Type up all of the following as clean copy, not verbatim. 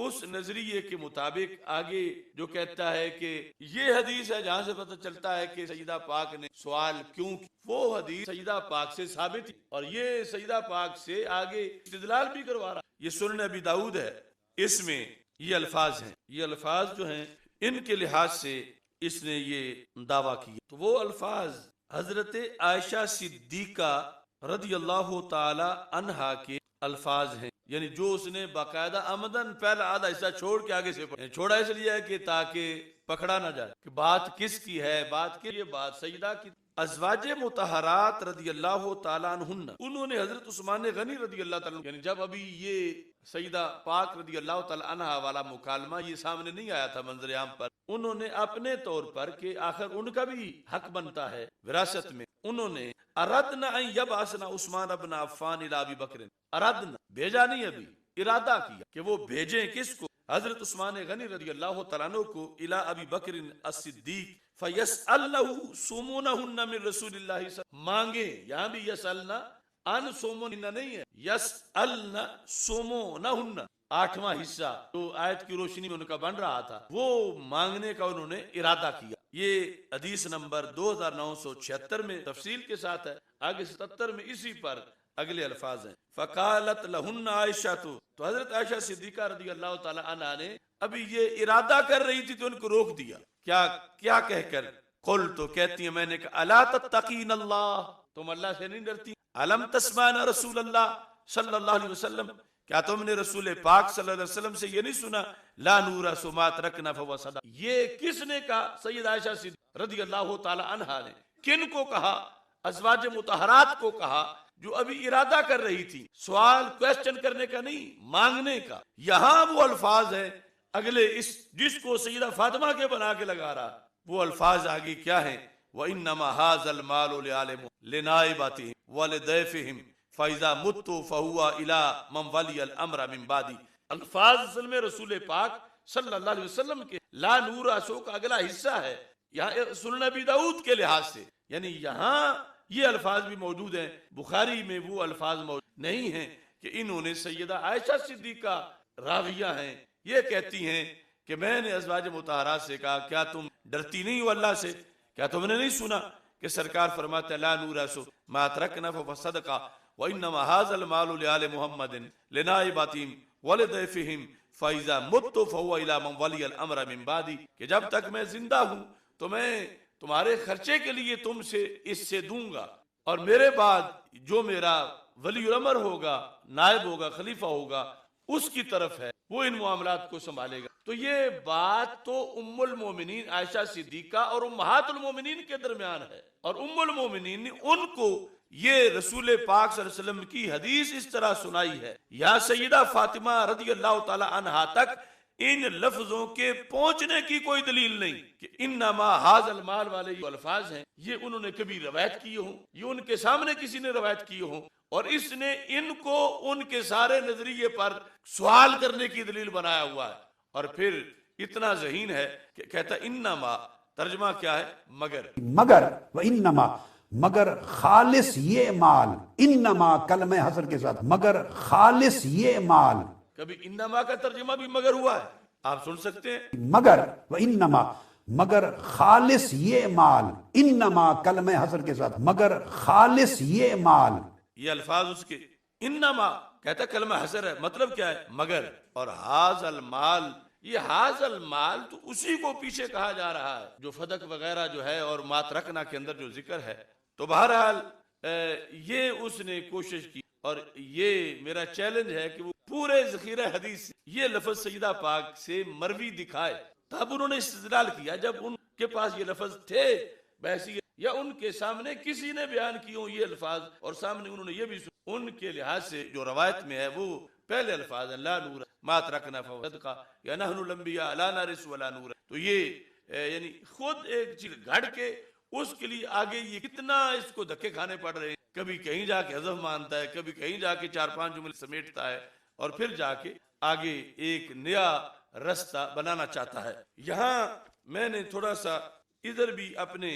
اس نظریے کے مطابق آگے جو کہتا ہے کہ یہ حدیث ہے جہاں سے پتہ چلتا ہے کہ سیدہ پاک نے سوال کیوں کی، وہ حدیث سیدہ پاک سے ثابت ہے اور یہ سیدہ پاک سے آگے استدلال بھی کروا رہا ہے۔ یہ سنن ابی داؤد ہے، اس میں یہ الفاظ ہیں، یہ الفاظ جو ہیں ان کے لحاظ سے اس نے یہ دعویٰ کیا۔ تو وہ الفاظ حضرت عائشہ صدیقہ رضی اللہ تعالی عنہا کے الفاظ ہیں، یعنی جو اس نے باقاعدہ آمدن پہلا آدھا حصہ چھوڑ کے آگے سے پڑھا، چھوڑا اس لیے ہے کہ تاکہ پکڑا نہ جائے کہ بات کس کی ہے، بات کی، یہ بات سیدہ کی۔ ازواج مطہرات رضی اللہ تعالیٰ عنہن، انہوں نے حضرت عثمان غنی رضی اللہ تعالیٰ عنہ، یعنی جب ابھی یہ سیدہ پاک رضی اللہ تعالیٰ عنہا والا مکالمہ یہ سامنے نہیں آیا تھا منظر عام پر، انہوں نے اپنے طور پر کہ آخر ان کا بھی حق بنتا ہے وراثت میں، انہوں نے اردنا ان یبعثنا عثمان ابن عفان الی ابی بکر، اردنا بھیجا نہیں، ابھی ارادہ کیا کہ وہ بھیجیں کس کو، حضرت عثمان غنی رضی اللہ تعالیٰ عنہ کو، الی ابی بکر الصدیق فَيَسْأَلْنَهُ سُمُونَهُنَّ مِن رسول اللہ صلی اللہ علیہ وسلم، مانگے، یہاں بھی یسألنا ان سومونہن نہیں ہے، یسألنا سومونہن، آٹھواں حصہ جو آیت کی روشنی میں ان کا بن رہا تھا، وہ مانگنے کا انہوں نے ارادہ کیا۔ یہ حدیث نمبر 2976 میں تفصیل کے ساتھ ہے، آگے 77 میں اسی پر اگلے الفاظ ہیں۔ فقالت لہن عائشہ، تو حضرت عائشہ صدیقہ رضی اللہ تعالی عنہا نے ابھی یہ ارادہ کر رہی تھی تو ان کو روک دیا، کیا کہہ کر، قل، تو کہتی ہیں میں نے کہا، الا تتقین اللہ، تم اللہ سے نہیں ڈرتی، الم تسمعن رسول اللہ صلی اللہ علیہ وسلم، کیا تم نے رسول پاک صلی اللہ علیہ وسلم سے یہ نہیں سنا، لا نور ما ترکنا فهو صدق، یہ کس نے کہا؟ سید عائشہ صدیقہ رضی اللہ تعالی عنہا نے۔ کن کو کہا؟ ازواج مطہرات کو کہا، جو ابھی ارادہ کر رہی تھی، سوال کویسچن کرنے کا نہیں، مانگنے کا۔ یہاں وہ الفاظ ہیں اگلے، اس جس کو سیدہ فاطمہ کے بنا کے لگا رہا، وہ الفاظ آگے کیا ہیں؟ وَإِنَّمَا هَذَا الْمَالُ لِعَالِمُ لِنَائِبَاتِهِمْ وَلِضَيْفِهِمْ فَإِذَا مُتُّ فَهُوَ إِلَى مَنْ وَلِيَ الْأَمْرَ مِنْ بَعْدِي۔ الفاظ اصل میں رسول پاک صلی اللہ علیہ وسلم کے لا نور سو کا اگلا حصہ ہے، یہاں سنن ابی داؤد کے لحاظ سے، یعنی یہاں یہ الفاظ بھی موجود ہیں، بخاری میں وہ الفاظ موجود نہیں ہیں کہ انہوں نے سیدہ عائشہ صدیقہ راویہ ہیں، یہ کہتی ہیں کہ میں نے ازواج مطہرات سے کہا کیا تم ڈرتی نہیں ہو اللہ سے؟ کیا تم نے نہیں سنا کہ سرکار فرماتے ہیں لا نور سو ما ترکنا فهو صدقہ وانما هذا المال لآل محمد لنائباتهم ولضيفهم فاذا مت فهو الى من ولي الامر من بعدی، کہ جب تک میں زندہ ہوں تو میں تمہارے خرچے کے لیے تم سے اس سے دوں گا، اور میرے بعد جو میرا ولی الامر ہوگا، نائب ہوگا، خلیفہ ہوگا، اس کی طرف ہے، وہ ان معاملات کو سنبھالے گا۔ تو یہ بات تو ام المومنین عائشہ صدیقہ اور امہات المومنین کے درمیان ہے، اور ام المومنین نے ان کو یہ رسول پاک صلی اللہ علیہ وسلم کی حدیث اس طرح سنائی ہے۔ یا سیدہ فاطمہ رضی اللہ تعالی عنہا تک ان لفظوں کے پہنچنے کی کوئی دلیل نہیں کہ انما ھذا المال والے یہ الفاظ ہیں، یہ انہوں نے کبھی روایت کیے ہوں، یہ ان کے سامنے کسی نے روایت کیے ہوں، اور اس نے ان کو ان کے سارے نظریے پر سوال کرنے کی دلیل بنایا ہوا ہے، اور پھر اتنا ذہین ہے کہ کہتا انما، ترجمہ کیا ہے؟ مگر، وانما، مگر خالص یہ مال، انما کلمہ حصر کے ساتھ، مگر خالص یہ مال، کبھی انما کا ترجمہ بھی مگر ہوا ہے، آپ سن سکتے ہیں، مگر وانما، مگر خالص یہ مال، انما کلمہ حصر کے ساتھ، مگر خالص یہ مال، یہ الفاظ اس کے، انما کہتا کلمہ حصر ہے، مطلب کیا ہے؟ مگر، اور ھذا المال، یہ ھذا المال تو اسی کو پیچھے کہا جا رہا ہے جو فدق وغیرہ جو ہے اور مات رکھنا کے اندر جو ذکر ہے۔ تو بہرحال یہ اس نے کوشش کی، اور یہ میرا چیلنج ہے کہ وہ پورے ذخیرہ حدیث سے یہ لفظ سیدہ پاک سے مروی دکھائے، تب انہوں نے استدلال کیا جب ان کے پاس یہ لفظ تھے بحثیت، یا ان کے سامنے کسی نے بیان کی ہوں یہ الفاظ، اور سامنے انہوں نے یہ بھی سنا، ان کے لحاظ سے جو روایت میں ہے وہ پہلے الفاظ ہیں لا نور ما ترکنا فهو صدقہ یا نحن الانبیاء لا نرث ولا نور، تو یہ یعنی خود ایک چیز گھڑ کے اس کے لیے آگے یہ کتنا اس کو دھکے کھانے پڑ رہے ہیں، کبھی کہیں جا کے حذف مانتا ہے، کبھی کہیں جا کے 4-5 جملے سمیٹتا ہے، اور پھر جا کے آگے ایک نیا رستہ بنانا چاہتا ہے۔ یہاں میں نے تھوڑا سا ادھر بھی اپنے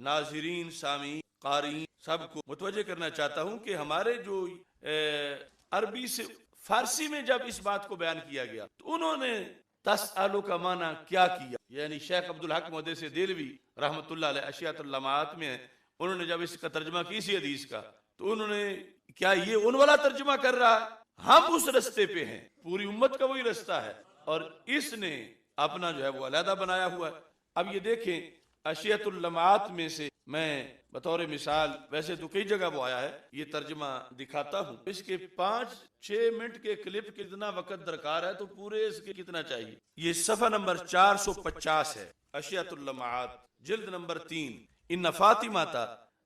ناظرین، سامعین، قارئین سب کو متوجہ کرنا چاہتا ہوں کہ ہمارے جو عربی سے فارسی میں جب اس بات کو بیان کیا گیا تو انہوں نے تسألو کا معنی کیا کیا، یعنی شیخ عبدالحق محدث دہلوی رحمۃ اللہ علیہ اشیاۃ اللمعات میں انہوں نے جب اس کا ترجمہ کی اسی حدیث کا تو انہوں نے کیا یہ ان والا ترجمہ کر رہا ہے؟ ہم اس رستے پہ ہیں، پوری امت کا وہی رستہ ہے، اور اس نے اپنا جو ہے وہ علیحدہ بنایا ہوا ہے۔ اب یہ دیکھیں اشیاۃ اللمعات میں سے میں بطور مثال، ویسے تو کئی جگہ وہ آیا ہے، یہ ترجمہ دکھاتا ہوں۔ اس کے 5-6 منٹ کے کلپ کے اتنا وقت درکار ہے تو پورے اس کے کتنا چاہیے۔ یہ صفحہ نمبر 450 ہے، اشیاۃ اللمعات، جلد نمبر 3۔ ان فاطمہ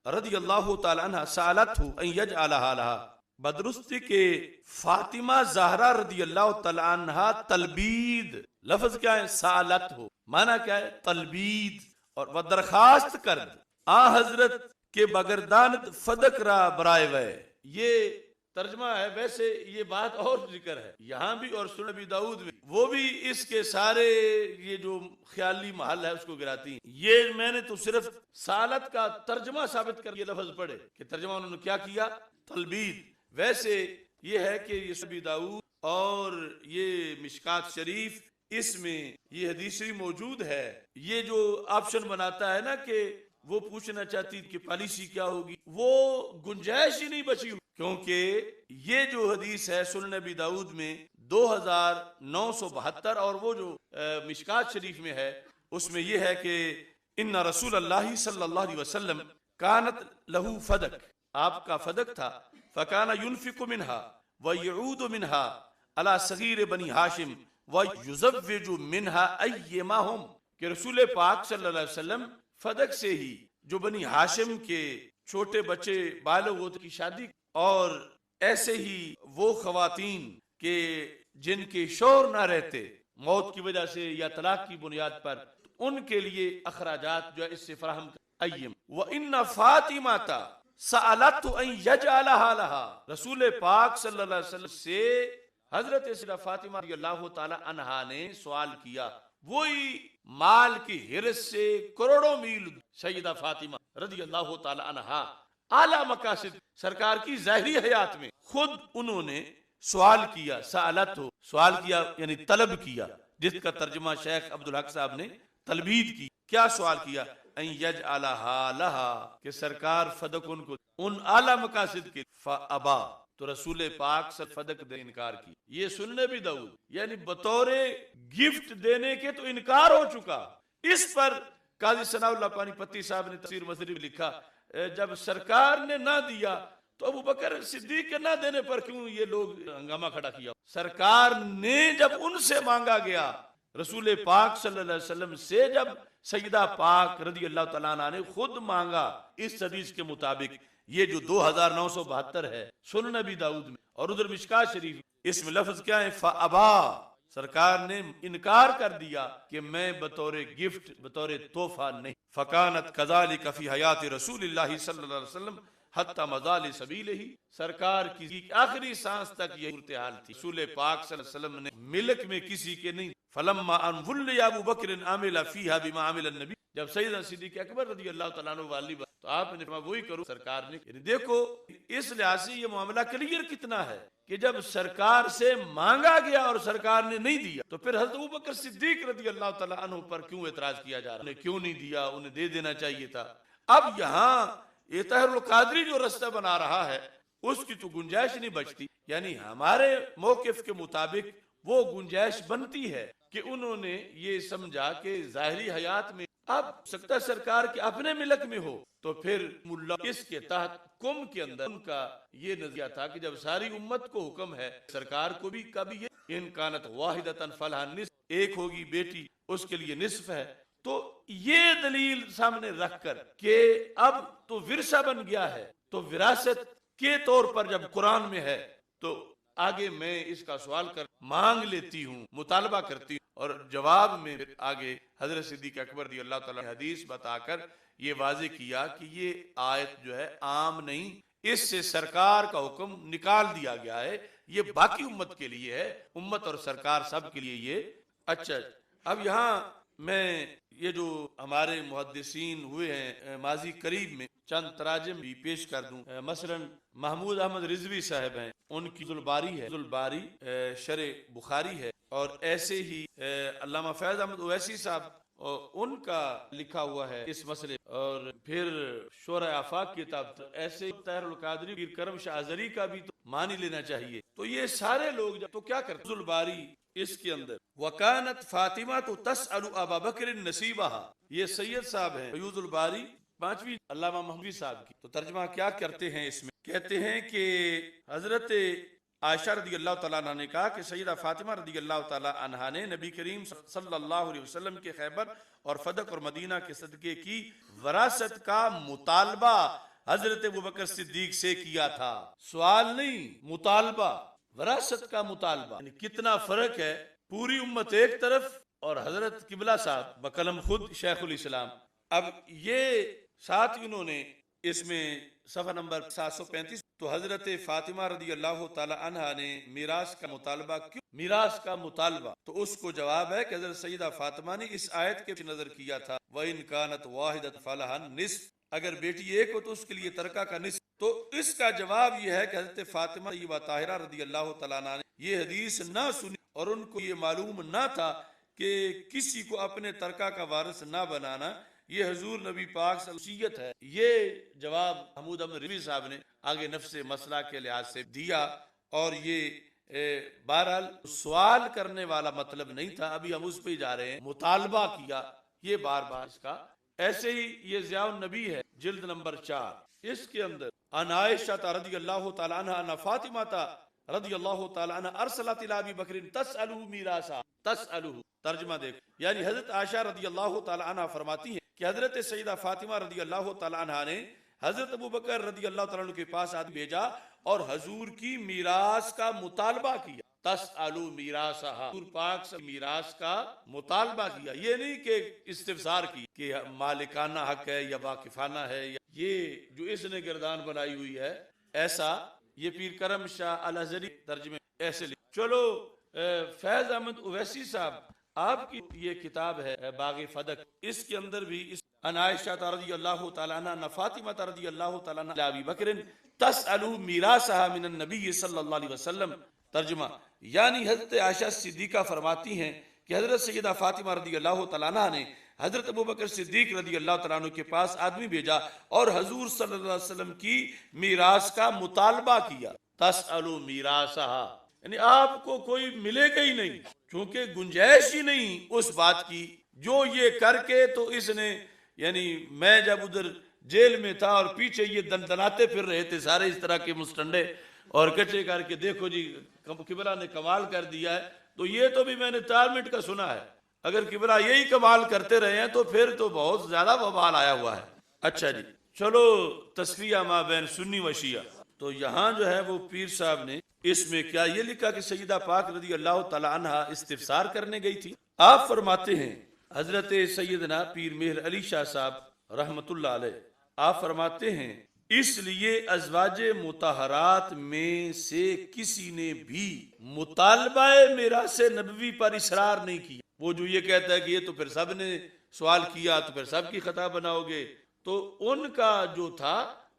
رضی اللہ تعالی عنہ سالتہ ان یجعلھا لھا، بدرستی کے فاطمہ زہرا رضی اللہ تعالی عنہ تلبید، لفظ کیا ہے؟ سالت ہو، معنی کیا ہے؟ تلبید، اور وہ درخواست کرد آ حضرت کے بگردانت فدق را برائے وے۔ یہ ترجمہ ہے، ویسے یہ بات اور ذکر ہے یہاں بھی اور سنن ابی داؤد میں، وہ بھی اس کے سارے یہ جو خیالی محل ہے اس کو گراتی ہیں۔ یہ میں نے تو صرف سالت کا ترجمہ ثابت کر یہ لفظ پڑھے کہ ترجمہ انہوں نے کیا کیا؟ تلبید۔ ویسے یہ ہے کہ یہ ابی داؤد اور یہ مشکات شریف، اس میں یہ حدیث موجود ہے۔ یہ جو آپشن بناتا ہے نا کہ وہ پوچھنا چاہتی کہ پالیسی کیا ہوگی، وہ گنجائش ہی نہیں بچی، کیونکہ یہ جو حدیث ہے سنن ابی داؤد میں 2972، اور وہ جو مشکات شریف میں ہے اس میں یہ ہے کہ ان رسول اللہ صلی اللہ علیہ وسلم کانت لہو فدق، آپ کا فدق تھا، فکان ينفق منها ويعود منها على صغیر بنی ہاشم وَيُزَوِّجُ مِنْهَا أَيِّمَا هُمْ، کہ رسول پاک صلی اللہ علیہ وسلم فدق سے ہی جو بنی ہاشم کے چھوٹے بچے بالغ ہوتے کی شادی، اور ایسے ہی وہ خواتین کہ جن کے شوہر نہ رہتے موت کی وجہ سے یا طلاق کی بنیاد پر، ان کے لیے اخراجات جو ہے اس سے فراہم کر ایم۔ وَإِنَّ فَاطِمَةَ سَأَلَتْ أَن يَجْعَلَهَا لَهَا، رسول پاک صلی اللہ علیہ وسلم سے حضرت سیدہ فاطمہ رضی اللہ تعالی عنہا نے سوال کیا، وہی مال کی حرص سے کروڑوں میل سیدہ فاطمہ رضی اللہ تعالی عنہا اعلی مقاصد سرکار کی ظاہری حیات میں خود انہوں نے سوال کیا، سالت ہو، سوال کیا یعنی طلب کیا، جس کا ترجمہ شیخ عبدالحق صاحب نے تلبید کی۔ کیا سوال کیا؟ ان یجعلھا لھا، کہ سرکار فدق ان کو ان اعلی مقاصد کے، فابا، تو رسول پاک سے فدق دے انکار کی۔ یہ سنن ابی داؤد، یعنی بطور گفٹ دینے کے تو انکار ہو چکا۔ اس پر قاضی ثناء اللہ پانی پتی صاحب نے تفسیر مصری میں لکھا، جب سرکار نے نہ دیا تو ابو بکر صدیق کے نہ دینے پر کیوں یہ لوگ ہنگامہ کھڑا کیا؟ سرکار نے جب ان سے مانگا گیا، رسول پاک صلی اللہ علیہ وسلم سے جب سیدہ پاک رضی اللہ تعالیٰ عنہ نے خود مانگا اس حدیث کے مطابق، یہ جو 2972 ہے سنن ابی داؤد میں، اور ادھر مشکات شریف، اس میں لفظ کیا ہے؟ فابا، سرکار نے انکار کر دیا کہ میں بطور گفٹ، بطور تحفہ نہیں۔ فکانت کذالک فی حیات رسول اللہ صلی اللہ علیہ وسلم حتی مضال سبیلہ، سرکار کی آخری سانس تک یہ صورتحال تھی۔ رسول پاک صلی اللہ علیہ وسلم نے ملک میں کسی کے نہیں۔ فلما ان ولی ابو بکر عامل فیہا بما عامل النبی، جب سیدنا صدیق اکبر رضی اللہ تعالیٰ عنہ والی بات تو آپ نے فرمایا وہی کرو سرکار نے۔ یعنی دیکھو اس لحاظ سے یہ معاملہ کلیئر کتنا ہے کہ جب سرکار سے مانگا گیا اور سرکار نے نہیں دیا تو پھر حضرت ابو بکر صدیق رضی اللہ تعالیٰ عنہ پر کیوں اعتراض کیا جا رہا ہے؟ انہیں کیوں نہیں دیا؟ انہیں دے دینا چاہیے تھا۔ اب یہاں یہ طاہر القادری جو رستہ بنا رہا ہے اس کی تو گنجائش نہیں بچتی، یعنی ہمارے موقف کے مطابق وہ گنجائش بنتی ہے کہ انہوں نے یہ سمجھا کہ ظاہری حیات میں اب سکتا سرکار کے اپنے ملک میں ہو تو پھر ملا اس کے تحت کم کے اندر ان کا یہ نظریہ تھا کہ جب ساری امت کو حکم ہے، سرکار کو بھی کبھی یہ ان کانت واحدتن فلھا نصف، ایک ہوگی بیٹی اس کے لیے نصف ہے، تو یہ دلیل سامنے رکھ کر کہ اب تو ورثہ بن گیا ہے، تو وراثت کے طور پر جب قرآن میں ہے تو آگے میں اس کا سوال کر مانگ لیتی ہوں، مطالبہ کرتی ہوں، اور جواب میں آگے حضرت صدیق اکبر رضی اللہ تعالیٰ حدیث بتا کر یہ واضح کیا کہ یہ آیت جو ہے عام نہیں، اس سے سرکار کا حکم نکال دیا گیا ہے، یہ باقی امت کے لیے ہے، امت اور سرکار سب کے لیے یہ۔ اچھا، اب یہاں میں یہ جو ہمارے محدثین ہوئے ہیں ماضی قریب میں چند تراجم بھی پیش کر دوں۔ مثلا محمود احمد رضوی صاحب ہیں، ان کی ذوالباری ہے، ذوالباری شرح بخاری ہے، اور ایسے ہی علامہ فیض احمد اویسی صاحب ان کا لکھا ہوا ہے اس مسئلے، اور پھر شورۂ آفاق کتاب، ایسے طاہر القادری، پیر کرم شاہ ازہری کا بھی تو معنی لینا چاہیے۔ تو یہ سارے لوگ تو کیا کرتے، ذوالباری اس کے اندر وکانت فاطمہ تو تسأل ابا بکر نصیبہا، یہ سید صاحب ہیں فیوض الباری پانچویں علامہ محمودی صاحب کی، تو ترجمہ کیا کرتے ہیں اس میں، کہتے ہیں کہ حضرت عائشہ رضی اللہ تعالیٰ عنہ نے کہا کہ سیدہ فاطمہ رضی اللہ تعالیٰ عنہ نے نبی کریم صلی اللہ علیہ وسلم کے خیبر اور فتح اور مدینہ کے صدقے کی وراثت کا مطالبہ حضرت ابوبکر صدیق سے کیا تھا، سوال نہیں، مطالبہ، وراثت کا مطالبہ، یعنی کتنا فرق ہے، پوری امت ایک طرف اور حضرت قبلہ صاحب بقلم خود شیخ الاسلام۔ اب یہ ساتھ انہوں نے اس میں صفحہ نمبر 735، تو حضرت فاطمہ رضی اللہ تعالی عنہ نے میراث کا مطالبہ کیوں، میراث کا مطالبہ، تو اس کو جواب ہے کہ حضرت سیدہ فاطمہ نے اس آیت کے نظر کیا تھا وَإِن كَانَتْ وَاحِدَةٌ فَلَهَا النِّصْفُ، اگر بیٹی ایک ہو تو اس کے لیے ترکہ کا نصف۔ تو اس کا جواب یہ ہے کہ حضرت فاطمہ طیبہ طاہرہ رضی اللہ تعالیٰ عنہ نے یہ حدیث نہ سنی، اور ان کو یہ معلوم نہ تھا کہ کسی کو اپنے ترکہ کا وارث نہ بنانا یہ حضور نبی پاک صلی اللہ علیہ وسلم وصیت ہے۔ یہ جواب محمود احمد رضوی صاحب نے آگے نفس مسئلہ کے لحاظ سے دیا، اور یہ بہرحال سوال کرنے والا مطلب نہیں تھا، ابھی ہم اس پہ ہی جا رہے ہیں، مطالبہ کیا، یہ بار بار اس کا۔ ایسے ہی یہ ضیاء النبی ہے جلد نمبر 4، اس کے اندر ان عائشہ رضی اللہ تعالی عنہ ان فاطمہ رضی اللہ تعالی عنہ ارسلت الی ابی بکر تسألہ میراثا، تسألہ ترجمہ دیکھ، یعنی حضرت عائشہ رضی اللہ تعالی عنہ فرماتی ہیں کہ حضرت سیدہ فاطمہ رضی اللہ تعالی عنہ نے حضرت ابوبکر رضی اللہ تعالیٰ عنہ کے پاس آدمی بھیجا اور حضور کی میراث کا مطالبہ کیا، تسألو میراثہا، حضور پاک سے میراث کا مطالبہ کیا، یہ نہیں کہ استفسار کی کہ مالکانہ حق ہے یا واقفانہ ہے، یا یہ جو اس نے گردان بنائی ہوئی ہے، ایسا یہ پیر کرم شاہ الازہری ترجمے ایسے لکھ۔ چلو فیض احمد اویسی صاحب آپ کی یہ کتاب ہے باغ فدق، اس کے اندر بھی اس ان عائشہ رضی اللہ تعالی عنہ فاطمہ رضی اللہ تعالی عنہ ابی بکر تسألہ میراثہا من النبی صلی اللہ علیہ وسلم، ترجمہ یعنی حضرت عائشہ صدیقہ فرماتی ہیں کہ حضرت سیدہ فاطمہ رضی اللہ تعالی عنہ نے حضرت ابوبکر صدیق رضی اللہ تعالیٰ عنہ کے پاس آدمی بھیجا اور حضور صلی اللہ علیہ وسلم کی میراث کا مطالبہ کیا، تسألو میراثہا، یعنی آپ کو کوئی ملے گا ہی نہیں، چونکہ گنجائش ہی نہیں اس بات کی، جو یہ کر کے تو اس نے، یعنی میں جب ادھر جیل میں تھا اور پیچھے یہ دندناتے پھر رہے تھے سارے اس طرح کے مسٹنڈے اور کچے کر کے، دیکھو جی قبلہ نے کمال کر دیا ہے، تو یہ تو بھی میں نے 4 منٹ کا سنا ہے، اگر قبلہ یہی کمال کرتے رہے ہیں تو پھر تو بہت زیادہ وبال آیا ہوا ہے۔ اچھا جی چلو، تسلیہ ما بین سنی و شیعہ، تو یہاں جو ہے وہ پیر صاحب نے اس میں کیا یہ لکھا کہ سیدہ پاک رضی اللہ تعالی عنہ استفسار کرنے گئی تھی۔ آپ فرماتے ہیں حضرت سیدنا پیر مہر علی شاہ صاحب رحمت اللہ علیہ، آپ فرماتے ہیں اس لیے ازواج مطہرات میں سے کسی نے بھی مطالبہ میراث نبوی پر اصرار نہیں کیا۔ وہ جو یہ کہتا ہے کہ یہ تو پھر سب نے سوال کیا تو پھر سب کی خطا بناؤ گے، تو ان کا جو تھا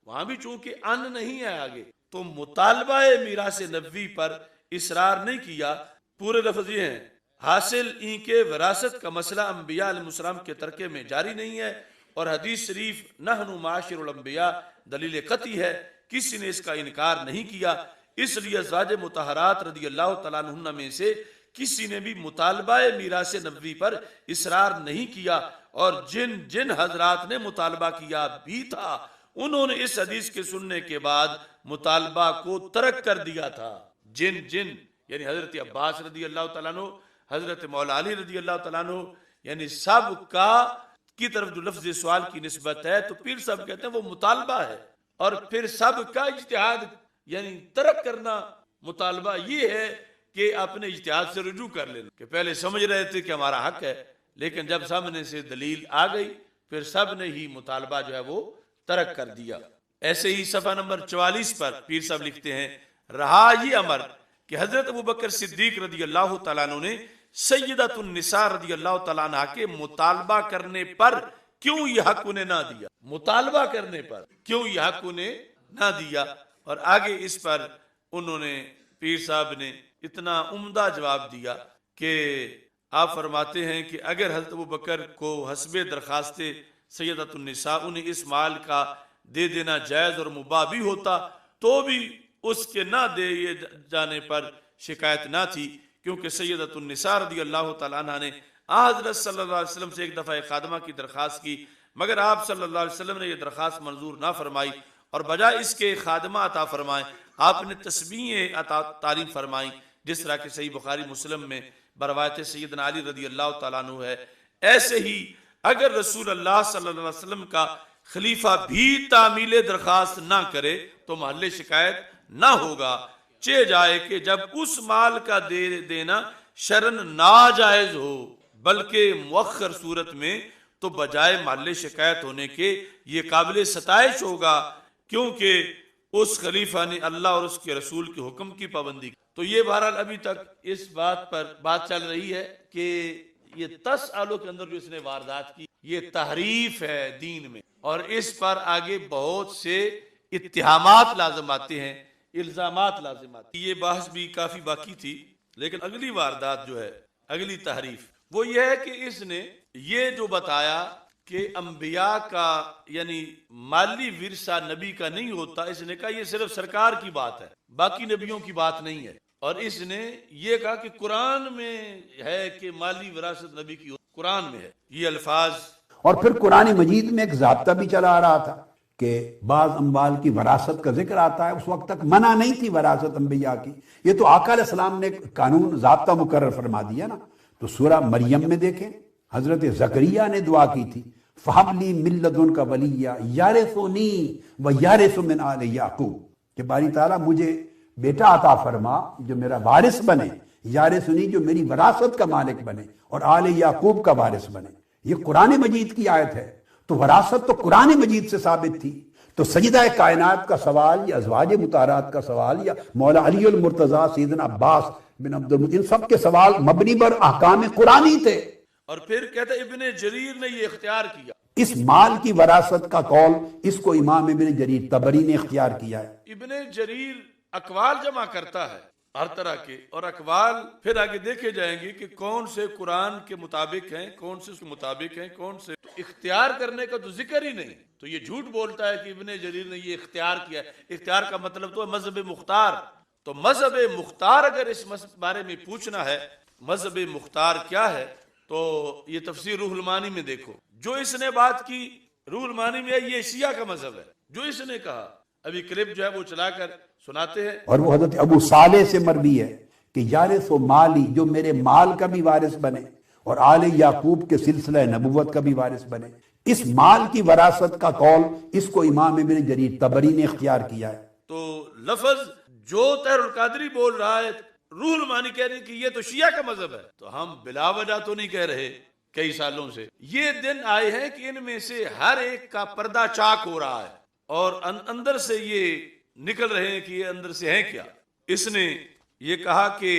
وہاں بھی چونکہ ان نہیں ہے آگے، تو مطالبہ میراث نبوی پر اصرار نہیں کیا۔ پورے لفظ یہ ہیں، حاصل ان کے وراثت کا مسئلہ انبیاء علیہ السلام کے ترکے میں جاری نہیں ہے، اور حدیث شریف نحن معاشر الانبیاء دلیل قطعی ہے، کسی نے اس کا انکار نہیں کیا، اس لیے ازواج مطہرات رضی اللہ تعالیٰ عنہ میں سے کسی نے بھی مطالبہ میراث نبوی پر اصرار نہیں کیا، اور جن جن حضرات نے مطالبہ کیا بھی تھا انہوں نے اس حدیث کے سننے کے بعد مطالبہ کو ترک کر دیا تھا۔ جن جن یعنی حضرت عباس رضی اللہ تعالیٰ عنہ، حضرت مولا علی رضی اللہ تعالیٰ عنہ، یعنی سب کا کی طرف جو لفظ سوال کی نسبت ہے تو پیر صاحب کہتے ہیں وہ مطالبہ ہے، اور پھر سب کا اجتہاد یعنی ترک کرنا، مطالبہ یہ ہے کہ اپنے اجتہاد سے رجوع کر لینا، کہ پہلے سمجھ رہے تھے کہ ہمارا حق ہے، لیکن جب سامنے سے دلیل آ گئی پھر سب نے ہی مطالبہ جو ہے وہ ترک کر دیا۔ ایسے ہی صفحہ نمبر 44 پر پیر صاحب لکھتے ہیں، رہا یہ امر کہ حضرت ابوبکر صدیق رضی اللہ تعالیٰ عنہ نے سیدۃ النساء رضی اللہ تعالیٰ عنہ کے مطالبہ کرنے پر کیوں یہ حق انہیں نہ دیا، مطالبہ کرنے پر کیوں یہ حق انہیں نہ دیا، اور آگے اس پر انہوں نے پیر صاحب نے اتنا عمدہ جواب دیا کہ آپ فرماتے ہیں کہ اگر حضرت ابوبکر کو حسب درخواست سیدۃ النساء انہیں اس مال کا دے دینا جائز اور مباح بھی ہوتا تو بھی اس کے نہ دے جانے پر شکایت نہ تھی، کیونکہ سیدۃ النساء رضی اللہ تعالیٰ عنہ نے حضرت صلی اللہ علیہ وسلم سے ایک دفعہ خادمہ کی درخواست کی، مگر آپ صلی اللہ علیہ وسلم نے یہ درخواست منظور نہ فرمائی اور بجائے اس کے خادمہ عطا فرمائیں آپ نے تسبیح عطا تعلیم فرمائیں، جس طرح کہ صحیح بخاری مسلم میں بروایت سیدنا علی رضی اللہ تعالیٰ عنہ ہے۔ ایسے ہی اگر رسول اللہ صلی اللہ علیہ وسلم کا خلیفہ بھی تعمیل درخواست نہ کرے تو محل شکایت نہ ہوگا، چہ جائے کہ جب اس مال کا دینا شرن ناجائز ہو بلکہ مؤخر صورت میں تو بجائے محل شکایت ہونے کے یہ قابل ستائش ہوگا، کیونکہ اس خلیفہ نے اللہ اور اس کے رسول کے حکم کی پابندی کی۔ تو یہ بہرحال ابھی تک اس بات پر بات چل رہی ہے کہ یہ 10 سالوں کے اندر جو اس نے واردات کی یہ تحریف ہے دین میں، اور اس پر آگے بہت سے اتہامات لازم آتے ہیں، الزامات لازم آتے ہیں۔ یہ بحث بھی کافی باقی تھی، لیکن اگلی واردات جو ہے، اگلی تحریف وہ یہ ہے کہ اس نے یہ جو بتایا کہ انبیاء کا یعنی مالی ورثہ نبی کا نہیں ہوتا، اس نے کہا یہ صرف سرکار کی بات ہے، باقی نبیوں کی بات نہیں ہے، اور اس نے یہ کہا کہ قرآن میں ہے کہ مالی وراثت نبی کی قرآن میں ہے، یہ الفاظ۔ اور پھر قرآن مجید میں ایک ضابطہ بھی چلا آ رہا تھا کہ بعض اموال کی وراثت کا ذکر آتا ہے، اس وقت تک منع نہیں تھی وراثت انبیاء کی، یہ تو آقا علیہ السلام نے قانون ضابطہ مقرر فرما دیا نا۔ تو سورہ مریم میں دیکھیں حضرت زکریا نے دعا کی تھی، فَحَبْ لِي مِن لَّدُنْكَ وَلِيًّا يَرِثُنِي وَيَرِثُ مِنْ آلِ یعقوب، کہ باری تعالیٰ مجھے بیٹا عطا فرما جو میرا وارث بنے، یارثنی جو میری وراثت کا مالک بنے اور آل یعقوب کا وارث بنے۔ یہ قرآن مجید کی آیت ہے، تو وراثت تو قرآن مجید سے ثابت تھی۔ تو سیدہ کائنات کا سوال یا ازواج مطہرات کا سوال یا مولا علی المرتضیٰ سیدنا عباس بن عبد المطلب، ان سب کے سوال مبنی بر احکام قرآنی تھے۔ اور پھر کہتا ہے ابن جریر نے یہ اختیار کیا، اس مال کی وراثت کا قول اس کو امام ابن جریر طبری نے اختیار کیا ہے۔ ابن جریر اقوال جمع کرتا ہے ہر طرح کے، اور اقوال پھر آگے دیکھے جائیں گے کہ کون سے قرآن کے مطابق ہیں، کون سے اس کے مطابق ہیں، کون سے اختیار کرنے کا تو ذکر ہی نہیں۔ تو یہ جھوٹ بولتا ہے کہ ابن جریر نے یہ اختیار کیا ہے۔ اختیار کا مطلب تو ہے مذہب مختار۔ تو مذہب مختار اگر اس بارے میں پوچھنا ہے مذہب مختار کیا ہے تو یہ تفسیر روح المعانی میں دیکھو، جو اس نے بات کی روح المعانی میں یہ شیعہ کا مذہب ہے جو اس نے کہا۔ ابھی کلپ جو ہے وہ چلا کر سناتے ہیں، اور وہ حضرت ابو صالح سے مروی ہے کہ یارث و مالی، جو میرے مال کا بھی وارث بنے اور آل یعقوب کے سلسلہ نبوت کا بھی وارث بنے۔ اس مال کی وراثت کا قول اس کو امام ابن جریر طبری نے اختیار کیا ہے۔ تو لفظ جو طاہر القادری بول رہا ہے، روح المعانی کہہ رہے ہیں کہ یہ تو شیعہ کا مذہب ہے، تو ہم بلا وجہ تو نہیں کہہ رہے، کئی سالوں سے یہ دن آئے ہیں کہ ان میں سے ہر ایک کا پردہ چاک ہو رہا ہے اور اندر سے یہ نکل رہے ہیں کہ یہ اندر سے ہیں کیا۔ اس نے یہ کہا کہ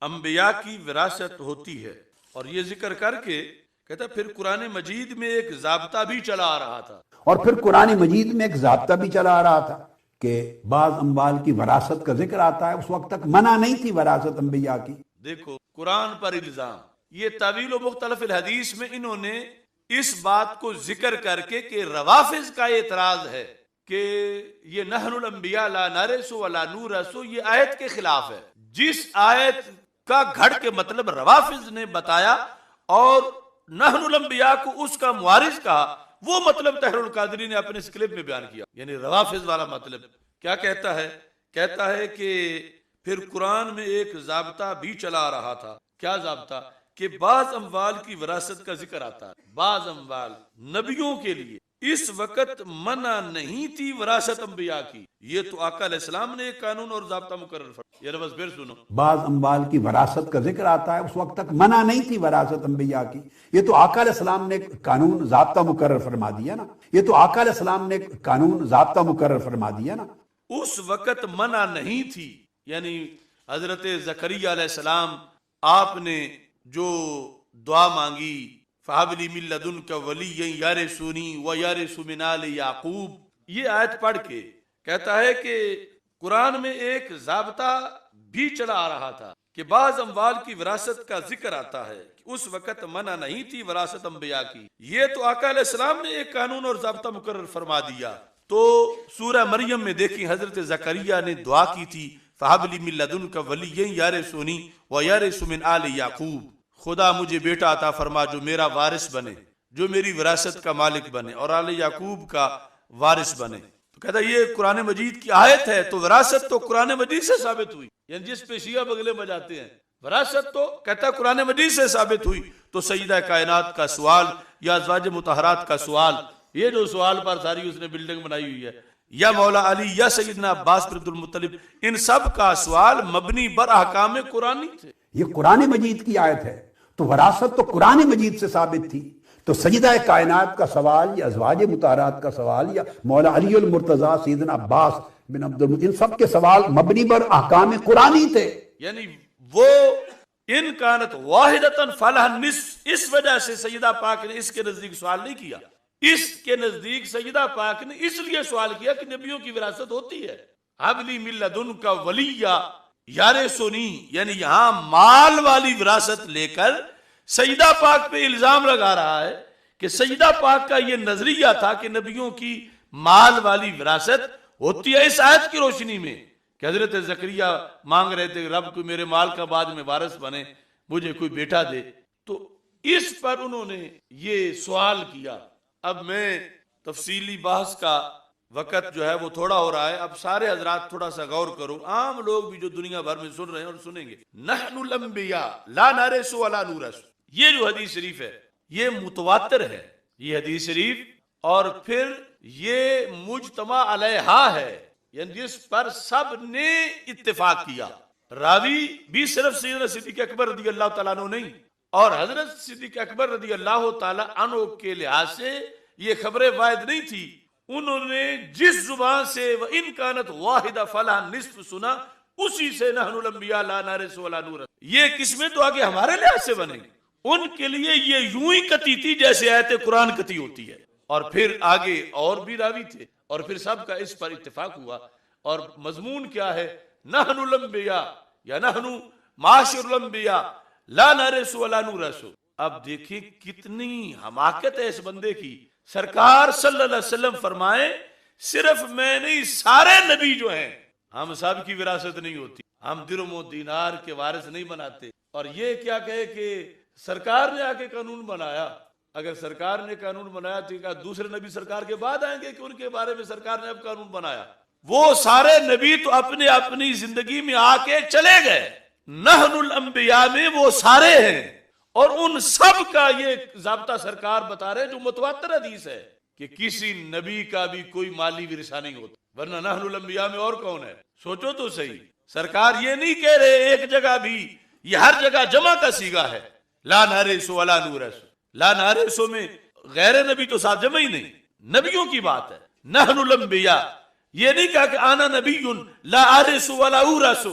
انبیاء کی وراثت ہوتی ہے، اور یہ ذکر کر کے کہتا پھر قرآن مجید میں ایک ضابطہ بھی چلا آ رہا تھا، اور پھر قرآن مجید میں ایک ضابطہ بھی چلا آ رہا تھا کہ بعض اموال کی وراثت کا ذکر آتا ہے، اس وقت تک منع نہیں تھی وراثت انبیاء کی۔ دیکھو قرآن پر الزام، یہ تعویل و مختلف الحدیث میں انہوں نے اس بات کو ذکر کر کے کہ روافض کا اعتراض ہے کہ یہ نحن الانبیاء لا نرث ولا نورث، یہ آیت کے خلاف ہے۔ جس آیت کا گھڑ کے مطلب روافض نے بتایا اور نحن الانبیاء کو اس کا موارث کہا، وہ مطلب طاہر القادری نے اپنے اس کلپ میں بیان کیا، یعنی روافض والا مطلب۔ کیا کہتا ہے؟ کہتا ہے کہ پھر قرآن میں ایک ضابطہ بھی چلا رہا تھا۔ کیا ضابطہ؟ کہ بعض اموال کی وراثت کا ذکر آتا ہے، بعض اموال نبیوں کے لیے اس وقت منع نہیں تھی وراثت انبیاء کی، یہ تو آقا علیہ السلام نے ایک قانون اور ضابطہ مقرر فرمایا۔ یہ لفظ پھر سنو، بعض اموال کی وراثت کا ذکر آتا ہے، اس وقت تک منع نہیں تھی وراثت انبیاء کی، یہ تو آقا علیہ السلام نے قانون ضابطہ مقرر فرما دیا نا۔ یہ تو آقا علیہ السلام نے قانون ضابطہ مقرر فرما دیا نا۔ اس وقت منع نہیں تھی، یعنی حضرت زکریا علیہ السلام آپ نے جو دعا مانگی فَحَبْ لِي مِن لَّدُنْكَ وَلِيًّا يَرِثُنِي وَيَرِثُ مِنْ آلِ یعقوب، یہ آیت پڑھ کے کہتا ہے کہ قرآن میں ایک ضابطہ بھی چلا آ رہا تھا کہ بعض اموال کی وراثت کا ذکر آتا ہے، اس وقت منع نہیں تھی وراثت انبیاء کی، یہ تو آقا علیہ السلام نے ایک قانون اور ضابطہ مقرر فرما دیا۔ تو سورہ مریم میں دیکھیں حضرت زکریا نے دعا کی تھی فَهَبْ لِي مِن لَّدُنْكَ وَلِيًّا يَرِثُنِي وَيَرِثُ مِنْ آلِ یعقوب، خدا مجھے بیٹا عطا فرما جو میرا وارث بنے، جو میری وراثت کا مالک بنے اور آل یعقوب کا وارث بنے۔ تو کہتا ہے یہ قرآن مجید کی آیت ہے، تو وراثت تو قرآن مجید سے ثابت ہوئی، یعنی جس پہ شیعہ بغلے بجاتے ہیں وراثت تو کہتا ہے قرآن مجید سے ثابت ہوئی۔ تو سیدہ کائنات کا سوال یا ازواج مطہرات کا سوال، یہ جو سوال پر ساری اس نے بلڈنگ بنائی ہوئی ہے، یا مولا علی یا سیدنا عباس بن عبد المطلب، ان سب کا سوال مبنی بر احکام قرآنی تھے۔ یہ قرآن مجید کی آیت ہے تو وراثت تو قرآن مجید سے ثابت تھی۔ تو سیدہ کائنات کا سوال یا ازواج مطہرات کا سوال یا مولا علی المرتضیٰ سیدنا عباس بن عبد المطلب، ان سب کے سوال مبنی بر احکام قرآنی تھے۔ یعنی وہ ان کانت واحدتاً فلہ النصف، اس وجہ سے سیدہ پاک نے اس کے نزدیک سوال نہیں کیا۔ اس کے نزدیک سیدہ پاک نے اس لیے سوال کیا کہ نبیوں کی وراثت ہوتی ہے۔ حبلی من لدنک ولیہ یارثنی، یعنی یہاں مال والی وراثت لے کر سیدہ پاک پہ الزام لگا رہا ہے کہ سیدہ پاک کا یہ نظریہ تھا کہ نبیوں کی مال والی وراثت ہوتی ہے۔ اس آیت کی روشنی میں کہ حضرت زکریا مانگ رہے تھے رب کو میرے مال کا بعد میں وارث بنے، مجھے کوئی بیٹا دے، تو اس پر انہوں نے یہ سوال کیا۔ اب میں تفصیلی بحث کا وقت جو ہے وہ تھوڑا ہو رہا ہے، اب سارے حضرات تھوڑا سا غور کرو، عام لوگ بھی جو دنیا بھر میں سن رہے ہیں اور سنیں گے۔ نحن الانبیاء لا نرث ولا نورث، یہ جو حدیث شریف ہے یہ متواتر ہے، یہ حدیث شریف، اور پھر یہ مجتمع علیہا ہے، یعنی جس پر سب نے اتفاق کیا۔ راوی بھی صرف سیدنا صدیق اکبر رضی اللہ تعالیٰ عنہ نہیں، اور حضرت صدیق اکبر رضی اللہ تعالیٰ عنہ کے لحاظ سے یہ خبر واحد نہیں تھی، انہوں نے جس زبان سے وَإِن كَانَتْ وَاحِدَةً فَلَهَا النِّصْفُ سنا، اسی سے نحن الانبیاء لا نرث ولا نورث، یہ قسمیں تو آگے ہمارے لحاظ سے بنے، ان کے لیے یہ یوں ہی کتی تھی جیسے آیت قرآن کتی ہوتی ہے۔ اور پھر آگے اور بھی راوی تھے، اور پھر سب کا اس پر اتفاق ہوا، اور مضمون کیا ہے؟ نحن الانبیاء یا نحن معاشر الانبیاء لا نرث ولا نورث۔ اب دیکھیں کتنی حماقت ہے اس بندے کی۔ سرکار صلی اللہ علیہ وسلم فرمائے صرف میں نہیں، سارے نبی جو ہیں ہم سب کی وراثت نہیں ہوتی، ہم درہم و دینار کے وارث نہیں بناتے۔ اور یہ کیا کہے کہ سرکار نے آ کے قانون بنایا، اگر سرکار نے قانون بنایا تو کیا دوسرے نبی سرکار کے بعد آئیں گے کہ ان کے بارے میں سرکار نے اب قانون بنایا؟ وہ سارے نبی تو اپنے اپنی زندگی میں آ کے چلے گئے، نحن الانبیاء میں وہ سارے ہیں، اور ان سب کا یہ ضابطہ سرکار بتا رہے جو متواتر حدیث ہے کہ کسی نبی کا بھی کوئی مالی ورثہ نہیں ہوتا، ورنہ نحن الانبیاء میں اور کون ہے؟ سوچو تو صحیح، سرکار یہ نہیں کہہ رہے ایک جگہ بھی، یہ ہر جگہ جمع کا صیغہ ہے، لا نرث ولا نورث۔ لا نرث میں غیر نبی تو ساتھ جمع ہی نہیں، نبیوں کی بات ہے۔ نحن الانبیاء، یہ نہیں کہا کہ آنا نبی لا ارث ولا اورث،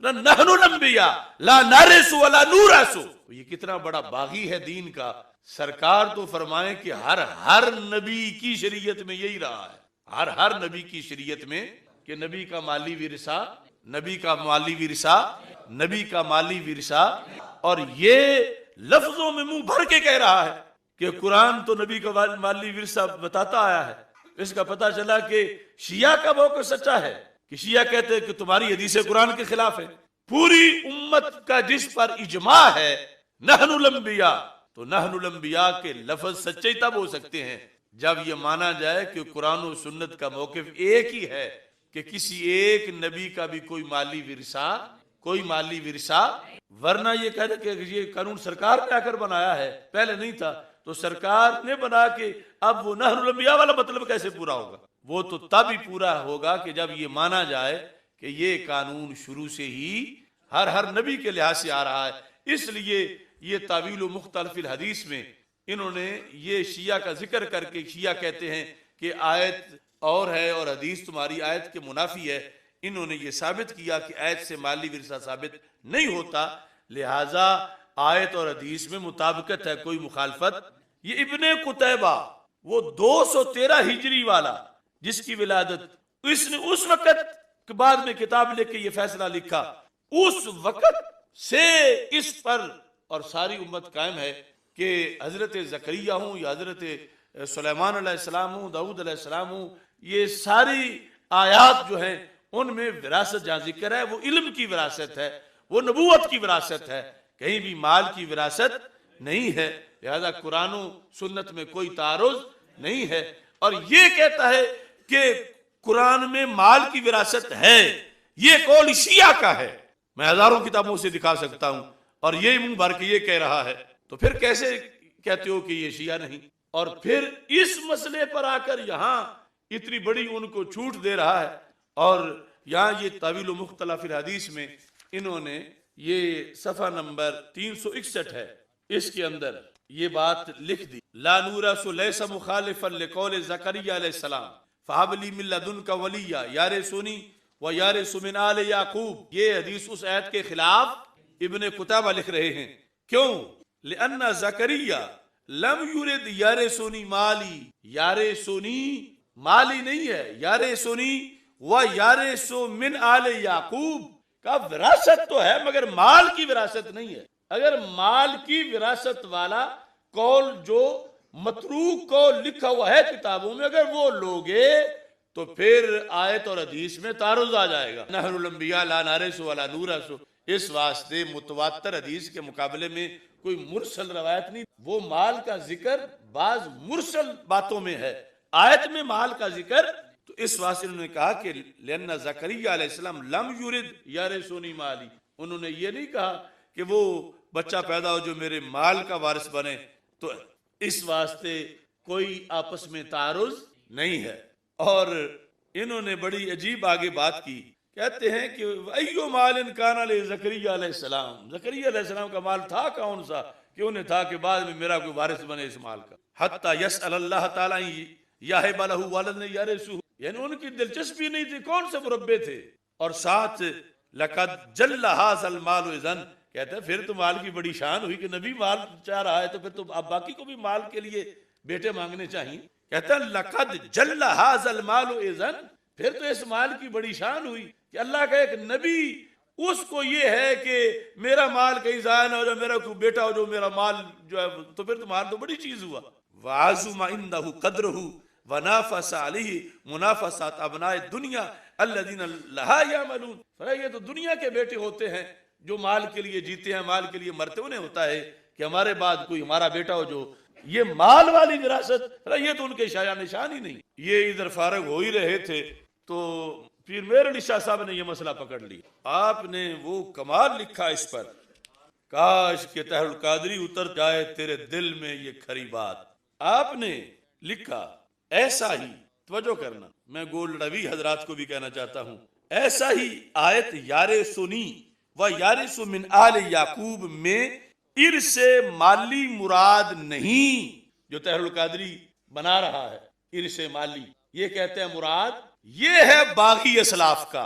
نحن الانبیاء لا نرث ولا نورث۔ یہ کتنا بڑا باغی ہے دین کا۔ سرکار تو فرمائیں کہ ہر نبی کی شریعت میں یہی رہا ہے، ہر نبی کی شریعت میں کہ نبی کا مالی ورثہ، نبی کا مالی ورثہ، نبی کا مالی ورثہ، اور یہ لفظوں میں منہ بھر کے کہہ رہا ہے کہ قرآن تو نبی کا مالی ورثہ بتاتا آیا ہے۔ اس کا پتہ چلا کہ شیعہ کا موقف سچا ہے کہ شیعہ کہتے ہیں کہ تمہاری حدیث قرآن کے خلاف ہے۔ پوری امت کا جس پر اجماع ہے نحن الانبیاء، تو نحن الانبیاء کے لفظ سچے تب ہو سکتے ہیں جب یہ مانا جائے کہ قرآن و سنت کا موقف ایک ہی ہے کہ کسی ایک نبی کا بھی کوئی مالی ورثہ، ورنہ یہ کہتے کہ یہ قانون سرکار نے آ کر بنایا ہے، پہلے نہیں تھا، تو سرکار نے بنا کے اب وہ نحن الانبیاء والا مطلب کیسے پورا ہوگا؟ وہ تو تب ہی پورا ہوگا کہ جب یہ مانا جائے کہ یہ قانون شروع سے ہی ہر نبی کے لحاظ سے آ رہا ہے۔ اس لیے یہ تعویل و مختلف الحدیث میں انہوں نے یہ شیعہ کا ذکر کر کے، شیعہ کہتے ہیں کہ آیت اور ہے اور حدیث تمہاری آیت کے منافی ہے، انہوں نے یہ ثابت کیا کہ آیت سے مالی ورثہ ثابت نہیں ہوتا، لہٰذا آیت اور حدیث میں مطابقت ہے، کوئی مخالفت۔ یہ ابن قتیبہ وہ 213 ہجری والا جس کی ولادت اس نے اس وقت کہ بعد میں کتاب لکھ کے یہ فیصلہ لکھا، اس وقت سے اس پر اور ساری امت قائم ہے کہ حضرت زکریا ہوں یا حضرت سلیمان علیہ السلام ہوں، داؤد علیہ السلام ہوں، یہ ساری آیات جو ہیں ان میں وراثت جہاں ذکر ہے وہ علم کی وراثت ہے، وہ نبوت کی وراثت ہے، کہیں بھی مال کی وراثت نہیں ہے۔ لہذا قرآن و سنت میں کوئی تعارض نہیں ہے۔ اور یہ کہتا ہے کہ قرآن میں مال کی وراثت ہے، یہ قول شیعہ کا ہے، میں ہزاروں کتابوں سے دکھا سکتا ہوں، اور یہ منہ بھر کے یہ کہہ رہا ہے، تو پھر کیسے کہتے ہو کہ یہ شیعہ نہیں؟ اور پھر اس مسئلے پر آ کر یہاں اتنی بڑی ان کو چھوٹ دے رہا ہے، اور یہاں یہ تعویل و مختلف الحدیث میں انہوں نے یہ صفحہ نمبر 361 ہے، اس کے اندر یہ بات لکھ دی، لا نورث لیس مخالفا لقول زکریا علیہ السلام فہب لی من لدنک ولیا یارثنی و یارث من آل یعقوب۔ یہ حدیث اس آیت کے خلاف ابن قتیبہ لکھ رہے ہیں، کیوں؟ لأن زکریا لم یرد یارثنی مالی، یارثنی مالی نہیں ہے، یارثنی و یارث من آل یعقوب کا وراثت تو ہے مگر مال کی وراثت نہیں ہے۔ اگر مال کی وراثت والا قول جو متروک قول لکھا ہوا ہے کتابوں میں اگر وہ لوگے تو پھر آیت اور حدیث میں تعارض آ جائے گا۔ نحن الانبیاء لا نرث ولا نورث، اس واسطے متواتر حدیث کے مقابلے میں کوئی مرسل روایت نہیں، وہ مال کا ذکر بعض مرسل باتوں میں ہے، آیت میں مال کا ذکر، تو اس واسطے انہوں نے کہا کہ لأن زکریا علیہ السلام لم یرد یارثنی مالی، انہوں نے یہ نہیں کہا کہ وہ بچہ پیدا ہو جو میرے مال کا وارث بنے، تو اس واسطے کوئی آپس میں تعارض نہیں ہے۔ اور انہوں نے بڑی عجیب آگے بات کی، کہتے ہیں کہ ایو مال کان لزکریا علیہ السلام، زکریا علیہ السلام کا مال تھا کون سا کہ انہیں تھا کہ بعد میں میرا کوئی وارث بنے اس مال کا، حتی یسأل اللہ تعالی یاہب لہ ولدا یرثہ، یعنی ان کی دلچسپی نہیں تھی، کون سے مربے تھے۔ اور ساتھ لقد جل ھذا المال اذن، کہتے ہیں پھر تو مال کی بڑی شان ہوئی کہ نبی مال چاہ رہا ہے تو پھر تو اب باقی کو بھی مال کے لیے بیٹے مانگنے چاہیے۔ کہتے ہیں لقد جل ھذا المال اذن، پھر تو اس مال کی بڑی شان ہوئی کہ اللہ کا ایک نبی اس کو یہ ہے کہ میرا مال کہیں ضائع نہ ہو جائے، میرا کوئی بیٹا ہو جو میرا مال جو ہے، تو پھر تو مال تو بڑی چیز ہوا۔ وعظم عنده قدره ونافس علیہ منافسات ابناء الدنیا الذین لہا یعملون، یہ تو دنیا کے بیٹے ہوتے ہیں جو مال کے لیے جیتے ہیں، مال کے لیے مرتے، انہیں ہوتا ہے کہ ہمارے بعد کوئی ہمارا بیٹا ہو جو یہ مال والی وراثت، یہ تو ان کے شایع نشان ہی نہیں۔ یہ ادھر فارغ ہو ہی رہے تھے تو پھر پیر علی شاہ صاحب نے یہ مسئلہ پکڑ لیا، آپ نے وہ کمال لکھا اس پر، کاش کہ طاہر القادری اتر جائے تیرے دل میں یہ کھری بات۔ آپ نے لکھا ایسا ہی، توجہ کرنا، میں گولڈ روی حضرات کو بھی کہنا چاہتا ہوں، ایسا ہی آیت یارثنی و یارث من آل یعقوب میں ارث مالی مراد نہیں، جو طاہر القادری بنا رہا ہے ارث مالی، یہ کہتے ہیں مراد یہ ہے باغی اسلاف کا۔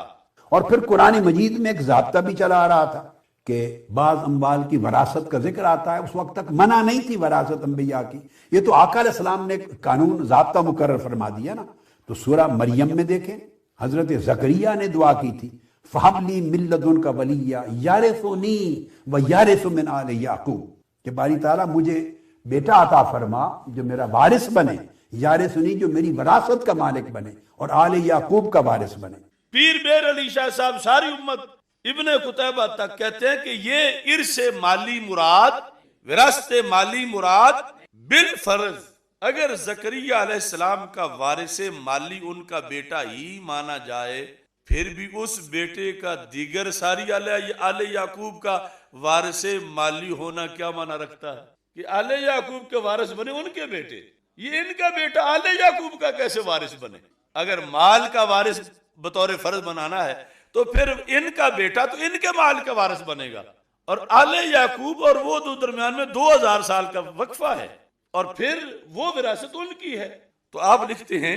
اور پھر قرآن مجید میں ایک ضابطہ بھی چلا آ رہا تھا کہ بعض اموال کی وراثت کا ذکر آتا ہے، اس وقت تک منع نہیں تھی وراثت انبیاء کی، یہ تو آقا علیہ السلام نے قانون ضابطہ مقرر فرما دیا نا۔ تو سورہ مریم میں دیکھیں حضرت زکریا نے دعا کی تھی، فَهَبْ لِي مِن لَّدُنْكَ وَلِيًّا يَرِثُنِي وَيَرِثُ مِنْ آلِ یعقوب، کہ باری تعالیٰ مجھے بیٹا عطا فرما جو میرا وارث بنے، یارثنی جو میری وراثت کا مالک بنے اور آل یعقوب کا وارث بنے۔ پیر میر علی شاہ صاحب ساری امت ابن قتیبہ تک کہتے ہیں کہ یہ ارث مالی مراد، وراثت مالی مراد بالفرض اگر زکریا علیہ السلام کا وارث مالی ان کا بیٹا ہی مانا جائے، پھر بھی اس بیٹے کا دیگر ساری آل یعقوب کا وارث مالی ہونا کیا معنی رکھتا ہے کہ آل یعقوب کے وارث بنے ان کے بیٹے، یہ ان کا بیٹا آل یعقوب کا کیسے وارث بنے؟ اگر مال کا وارث بطور فرض بنانا ہے تو پھر ان کا بیٹا تو ان کے مال کا وارث بنے گا، اور آل یعقوب اور وہ دو درمیان میں 2000 سال کا وقفہ ہے، اور پھر وہ وراثت ان کی ہے۔ تو آپ لکھتے ہیں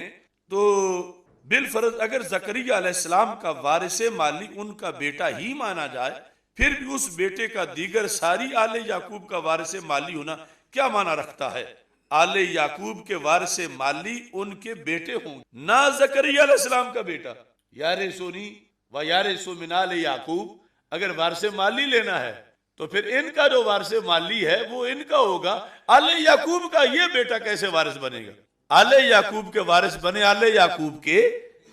تو بالفرض اگر زکریا علیہ السلام کا وارث مالی ان کا بیٹا ہی مانا جائے، پھر بھی اس بیٹے کا دیگر ساری آل یعقوب کا وارث مالی ہونا کیا معنی رکھتا ہے؟ آل یعقوب کے وارث مالی ان کے بیٹے ہوں، نہ زکریا علیہ السلام کا بیٹا۔ یارثنی وَيَرِثُ مِنْ آلِ یعقوب، اگر وارث مالی لینا ہے تو پھر ان کا جو وارث مالی ہے وہ ان کا ہوگا، آل یعقوب کا یہ بیٹا کیسے وارث بنے گا؟ آل یعقوب کے وارث بنے آل یعقوب کے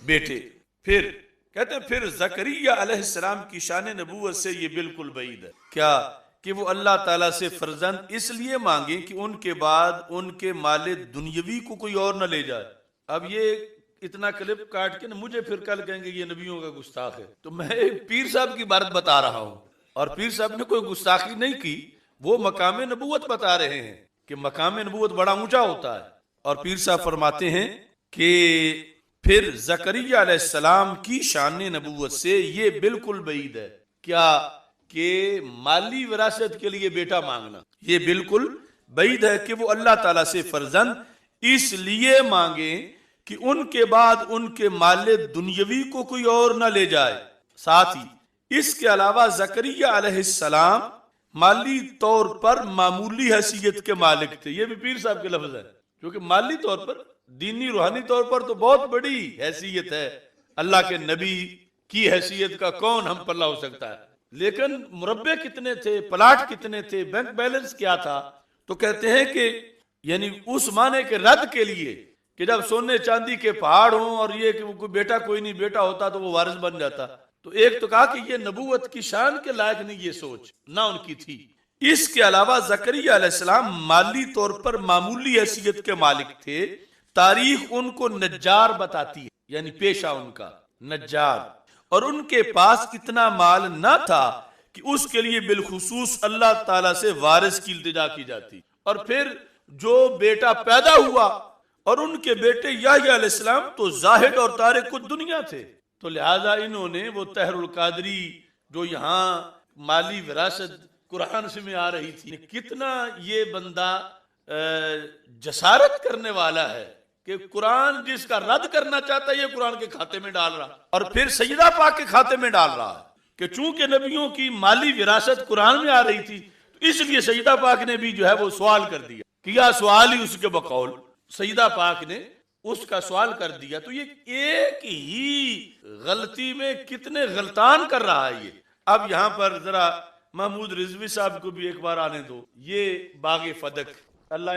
بیٹے۔ پھر کہتے ہیں پھر زکریا علیہ السلام کی شان نبوت سے یہ بالکل بعید ہے، کیا کہ وہ اللہ تعالیٰ سے فرزند اس لیے مانگیں کہ ان کے بعد ان کے مال دنیاوی کو کوئی اور نہ لے جائے۔ اب یہ اتنا کلپ کاٹ کے نا مجھے پھر کل کہیں گے یہ نبیوں کا گستاخ ہے، تو میں ایک پیر صاحب کی بات بتا رہا ہوں، اور پیر صاحب نے کوئی گستاخی نہیں کی، وہ مقام نبوت بتا رہے ہیں کہ مقام نبوت بڑا اونچا ہوتا ہے۔ اور پیر صاحب فرماتے ہیں کہ پھر زکریا علیہ السلام کی شان نبوت سے یہ بالکل بعید ہے، کیا کہ مالی وراثت کے لیے بیٹا مانگنا، یہ بالکل بعید ہے کہ وہ اللہ تعالیٰ سے فرزند اس لیے مانگیں کہ ان کے بعد ان کے مال دنیاوی کو کوئی اور نہ لے جائے۔ ساتھ ہی اس کے علاوہ زکریا علیہ السلام مالی طور پر معمولی حیثیت کے مالک تھے، یہ بھی پیر صاحب کے لفظ ہے، کیونکہ مالی طور پر، دینی روحانی طور پر تو بہت بڑی حیثیت ہے، اللہ کے نبی کی حیثیت کا کون ہم پلہ ہو سکتا ہے، لیکن مربع کتنے تھے، پلاٹ کتنے تھے، بینک بیلنس کیا تھا، تو کہتے ہیں کہ یعنی اس معنی کے رد کے لیے کہ جب سونے چاندی کے پہاڑ ہوں اور یہ کہ کوئی بیٹا کوئی نہیں بیٹا ہوتا تو وہ وارث بن جاتا، تو ایک تو کہا کہ یہ نبوت کی شان کے لائق نہیں، یہ سوچ نہ ان کی تھی۔ اس کے علاوہ زکریا علیہ السلام مالی طور پر معمولی حیثیت کے مالک تھے، تاریخ ان کو نجار بتاتی ہے، یعنی پیشہ ان کا نجار، اور ان کے پاس اتنا مال نہ تھا کہ اس کے لیے بالخصوص اللہ تعالیٰ سے وارث کی التجا کی جاتی۔ اور پھر جو بیٹا پیدا ہوا اور ان کے بیٹے یحییٰ علیہ السلام تو زاہد اور تارک الدنیا تھے، تو لہذا انہوں نے وہ طاہر القادری جو یہاں مالی وراثت قرآن سے میں آ رہی تھی، کتنا یہ بندہ جسارت کرنے والا ہے کہ قرآن جس کا رد کرنا چاہتا ہے یہ قرآن کے کھاتے میں ڈال رہا، اور پھر سیدہ پاک کے کھاتے میں ڈال رہا ہے کہ چونکہ نبیوں کی مالی وراثت قرآن میں آ رہی تھی تو اس لیے سیدہ پاک نے بھی جو ہے وہ سوال کر دیا، کیا سوال ہی اس کے بقول، سیدہ پاک نے اس کا سوال کر دیا۔ تو یہ ایک ہی غلطی میں کتنے غلطان کر رہا ہے یہ۔ اب یہاں پر ذرا محمود رضوی صاحب کو بھی ایک بار آنے دو، یہ باغ فدق، اللہ